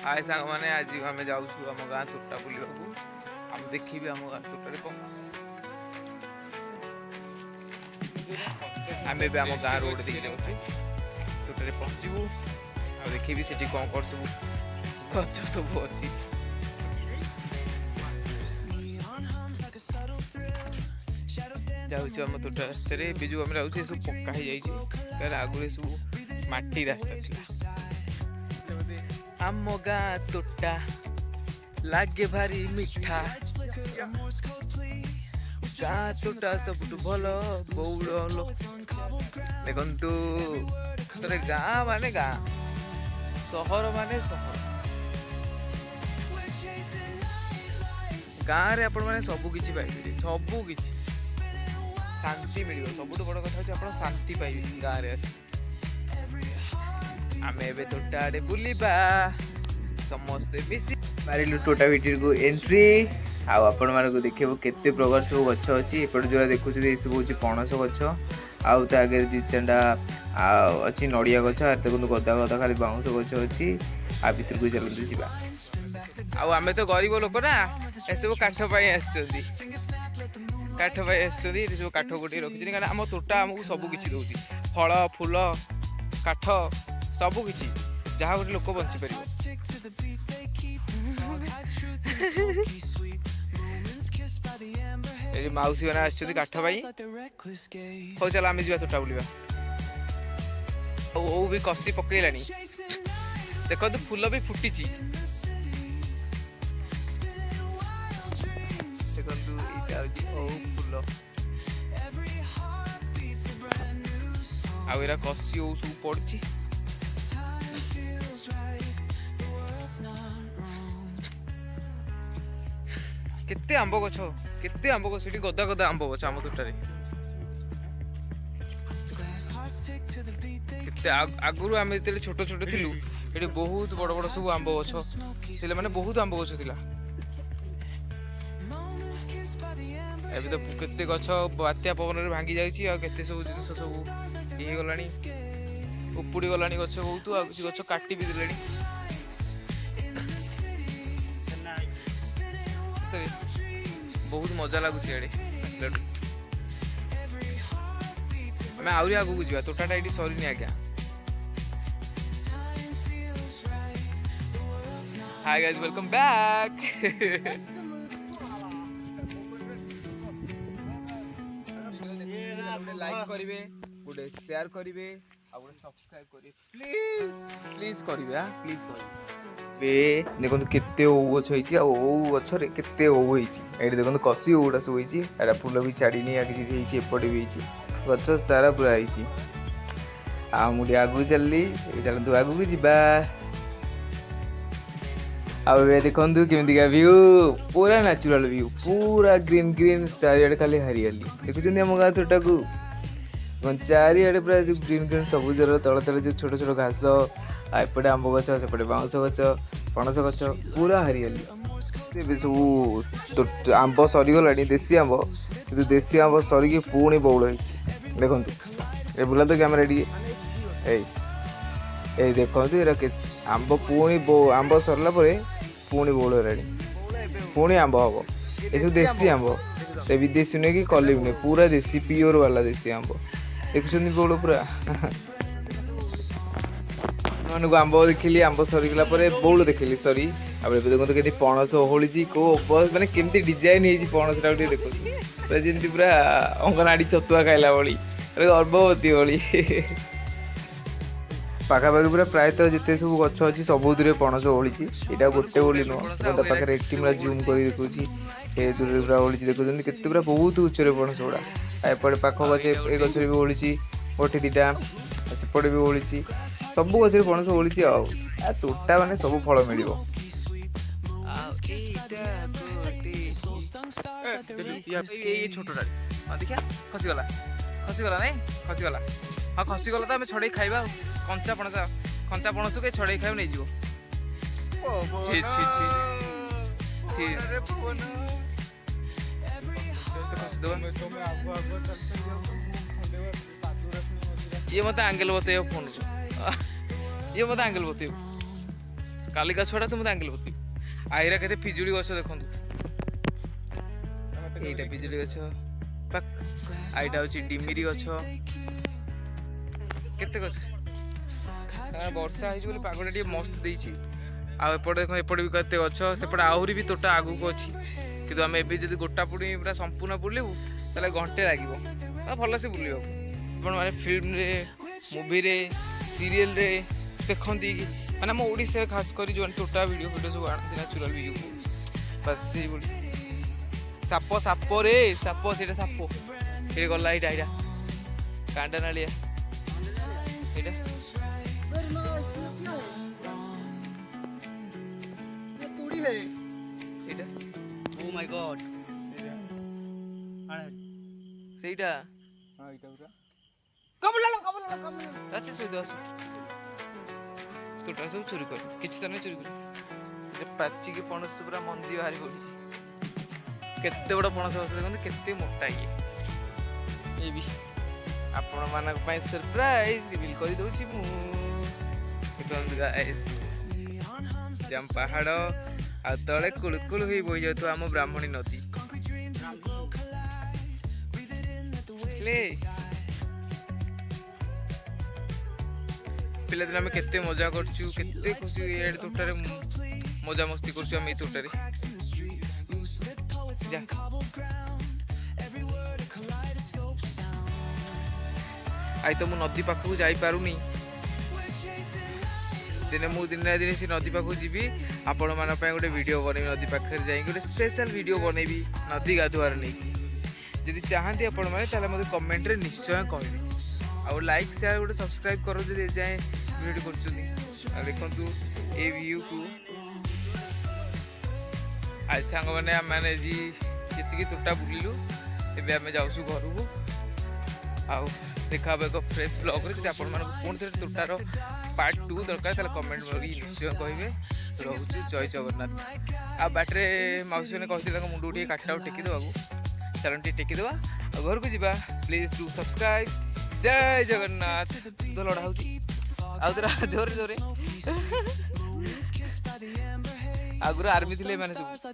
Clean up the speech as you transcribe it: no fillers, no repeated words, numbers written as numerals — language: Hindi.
हाय सांग मैंने आज आम जाऊँ आम गाँ तोटा बुलवा आम देखी आम गाँ तोटे कौन आम भी आम गाँ रोड देखे जाऊँ तोटे पहुँचू आ देखी से कौन कौन सब गच सब अच्छी जाऊँ आम तोटा रास्तार ए जो आम जाऊँ सब पक्का हो जाए आगुरी सब माटी रास्ता थी आम गाँ तोटा लागे भारी मिठा गाँ तोटा सब भल बौड़ देखु थे गाँ माने गाँ सहर माने सहर गाँव में आपण मैंने सबकि पाइबे सबकि शांति मिल सब बड़ कथा आप शांति पाइबे गाँव में आम ए तोटा आड़े बुलवा समस्ते मिसी मारिलु तोटा भितर को एंट्री आपण मानक देखिए केते प्रकार सब गछ अच्छी एपटे जो देखुं ये सब हूँ पणस गछ आउ तो आगे दी तीनटा अच्छी नड़िया गछ देखो गदा गदा खाली बाउंश गछ अच्छी आ भर को चलते जावा आम तो गरीब लोक ना एसबू काठ काठ सब काठ गोटे रखी कारण आम तोटा आमको सबकि दौर फल फूल काठ सबकि जहाँ गोटे लोक बंची पार मौसी मैंने आस काठ हौ चल आम जा तोटा बुलवा ओ भी कसी पकईला देखो तो फूल भी फुटी फूल आरा कसी ओ सब पड़ी केते आंब गछ गदा गदा आंब गछ आम तोटारे आगुरी आम जो छोट छोट थिलु ये बहुत बड़ बड़ सब आंब गछ से माने बहुत आंब गछ थिला एबे तो केते गछ बात्या पवन रे भांगी जाईची आ केते सब जिनिस सब ये गलानी उपुड़ी गलानी गछ बहुत आ किछ गछ काटी भी देलेनी बहुत मजा लगुच आम आहरी आगू जा तोटाटा ये सरीनी आज्ञा hi guys welcome back like करिवे गोटे शेयर करिवे आ गोटे सब्सक्राइब करिवे प्लीज प्लीज करिवे हां प्लीज करिवे देखो केते ओ गछ होईची आ ओ गछरे केते ओ होईची एडी देखो कसी ओडा सब होईची एडा फूल भी छाड़ीनी आ किछि होईची एपटे भी होईची गछ सारा पूरा होईची आ मुडी आगु चलली चलतु आगु को जिबा आ देखो केमती का व्यू पूरा नेचुरल व्यू पूरा ग्रीन ग्रीन चारिआडे खाली हरियाली देखुଛନ୍ତି ଆମ ଗାଁ ତୋଟାକୁ चारिआडे पूरा ग्रीन ग्रीन सबुजर तले तले जो छोट छोट घास एपटे आंब गछ सेपटे बाउंश गछ पणस गछ पूरा हरियाली सब आंब सरीगला देसी आंब कि देसी आंब सरिकी पुणी बौड़ होती देखो ये बुला तो कैमेरा टे देखो आंब पुणी आंब सरला पुणी बौड़ है पुणी आंब हम ये सब देसी आंब विदेशी नुहे कि कलिम नुहे पूरा देसी प्योर वाला देसी आंब देखुं बौड़ पूरा मान को आंब देखिली आंब सरीगला बौड़ देखिली सरी अब देखो तो पणस ओहली कौ मैंने केमती डिजाइन हो पणसटा देखो जमी पूरा अंगनवाड़ी छतुआ खाइला भाई गर्भवती भाई पाखापाखि पूरा प्रायतः जिते सब गछ अच्छी सबुद पणस ओहली यहाँ गोटे बोली नुह पाखे पूरा जूम कर देखुची ए दूर पूरा ओहली देखुं के पूरा बहुत उच्चर पणस गुड़ा एपटे पाख गछ ए गच भी ओहली गोटे दीटा सेपटे भी ओहली सब गच पणस ओहली आ तोटा मैंने सब फल मिल छोटा देखिया खसीगला खसीगला नहीं खसीगला हाँ खसीगला तो आम छड़े खाइबा कंचा पणस के छड़े खाइब नहीं जीवो छी छी छी ये मत एंगल बतेयो फोन ये मत एंगल बतेयो କାଲିକା ଛୁଆଟା ତ ମତେ ଆଙ୍ଗିଲ ବତି ଆଇରା କେତେ ପିଜୁଳି ଗଛ ଦେଖନ୍ତୁ ଏଇଟା ପିଜୁଳି ଗଛ ଆଇଟା ହଉଛି ଡିମିରି ଗଛ କେତେ ଗଛ ବର୍ଷା ହେଇଛି ବୋଲି ପାଗଟା ଟିକେ ମସ୍ତ ଦେଇଛି ଆଉ ଏପଟେ ଦେଖ ଏପଟେ ବି କେତେ ଗଛ ସେପଟେ ଆହୁରି ବି ତୋଟା ଆଗକୁ ଅଛି କିନ୍ତୁ ଆମେ ଏବେ ଯଦି ଗୋଟା ପୁଣି ପୁରା ସମ୍ପୂର୍ଣ୍ଣ ବୁଲିବୁ ତାହେଲେ ଘଣ୍ଟେ ଲାଗିବ ଭଲସେ ବୁଲିବାକୁ ଆପଣମାନେ ଫିଲ୍ମରେ ମୁଭିରେ ସିରିଏଲରେ ଦେଖନ୍ତି କି ମାନେ ଆମ ଓଡ଼ିଶାରେ ଖାସ କରି ଯେଉଁମାନେ ତୋଟା ଭିଡ଼ିଓ ସବୁ ଆଣନ୍ତି ନ୍ୟାଚୁରାଲ ଭିଡ଼ିଓ ବାସ୍ ସେଇଭଳି ସାପ ସାପରେ ସାପ ସେଇଟା ସାପ ସେଇଟା ଗଲା ଏଇଟା ଏଇଟା କାଣ୍ଡା ନାଳିଆ ଏଇଟା ସେଇଟା ଓ ମାଇ ଗଡ୍ ସେଇଟା ତୋଟା ସବୁ ଚୋରି କର କିଛି ତ ନାଇଁ ଚୋରି କର ପାଚିକି ପଣସ ପୁରା ମଞ୍ଜି ବାହାରି ପଡୁଛି କେତେ ବଡ଼ ପଣସ ଗଛ ଦେଖନ୍ତୁ କେତେ ମୋଟା ଇଏ ବି ଆପଣମାନଙ୍କ ପାଇଁ ସରପ୍ରାଇଜ ରିଭିଲ୍ କରିଦଉଛି ମୁଁ ଦେଖନ୍ତୁ ଗାଇସ୍ ଜାମ୍ ପାହାଡ଼ ଆଉ ତଳେ କୁଳୁକୁଳୁ ହେଇ ବୋହି ଯାଉଥିବା ଆମ ବ୍ରାହ୍ମଣୀ ନଦୀ ପିଲାଦିନ ଆମେ କେତେ ମଜା କରୁଛୁ କେତେ ଖୁସି ଏଇଆଡ଼େ ତୋଟାରେ ମଜାମସ୍ତି କରୁଛୁ ଆମେ ଏଇ ତୋଟାରେ ଆଇ ତ ମୁଁ ନଦୀ ପାଖକୁ ଯାଇପାରୁନି ଦିନେ ମୁଁ ଦିନେ ନା ଦିନେ ସେ ନଦୀ ପାଖକୁ ଯିବି ଆପଣମାନଙ୍କ ପାଇଁ ଗୋଟେ ଭିଡ଼ିଓ ବନେଇବି ନଦୀ ପାଖରେ ଯାଇକି ଗୋଟେ ସ୍ପେଶାଲ ଭିଡ଼ିଓ ବନେଇବି ନଦୀ ଗାଧୁଆରେ ନେଇକି ଯଦି ଚାହାନ୍ତି ଆପଣମାନେ ତାହେଲେ ମୋତେ କମେଣ୍ଟରେ ନିଶ୍ଚୟ କହିବେ ଆଉ ଲାଇକ୍ ସେୟାର ଗୋଟେ ସବସ୍କ୍ରାଇବ୍ କର ଯଦି ଏଯାଏଁ ଭିଡ଼ିଓ କରୁଛନ୍ତି ଆଉ ଦେଖନ୍ତୁ ଏ ଭ୍ୟୁକୁ ଆଜି ସାଙ୍ଗମାନେ ଆମେ ଆଜି ଯେତିକି ତୋଟା ବୁଲିଲୁ ଏବେ ଆମେ ଯାଉଛୁ ଘରକୁ ଆଉ ଦେଖା ହେବ ଏକ ଫ୍ରେଶ୍ ବ୍ଲଗ୍ରେ ଯଦି ଆପଣମାନଙ୍କୁ ପୁଣି ଥରେ ତୋଟାର ପାର୍ଟ 2 ଦରକାର ତାହେଲେ କମେଣ୍ଟ କରିକି ନିଶ୍ଚୟ କହିବେ ରହୁଛୁ ଜୟ ଜଗନ୍ନାଥ ଆଉ ବାଟରେ ମାଉସୀମାନେ କହିଥିଲେ ତାଙ୍କ ମୁଣ୍ଡକୁ ଟିକେ କାଠଟାକୁ ଟେକି ଦେବାକୁ ଚାଲନ୍ତୁ ଟିକେ ଟେକିଦେବା ଆଉ ଘରକୁ ଯିବା ପ୍ଲିଜ୍ ଡୁ ସବସ୍କ୍ରାଇବ୍ ଜୟ ଜଗନ୍ନାଥ ଲଢ଼ା ହେଉଛି ଆଉ ଜୋରେ ଜୋରେ ଆଗରୁ ଆର୍ମି ଥିଲେ ଏମାନେ ସବୁ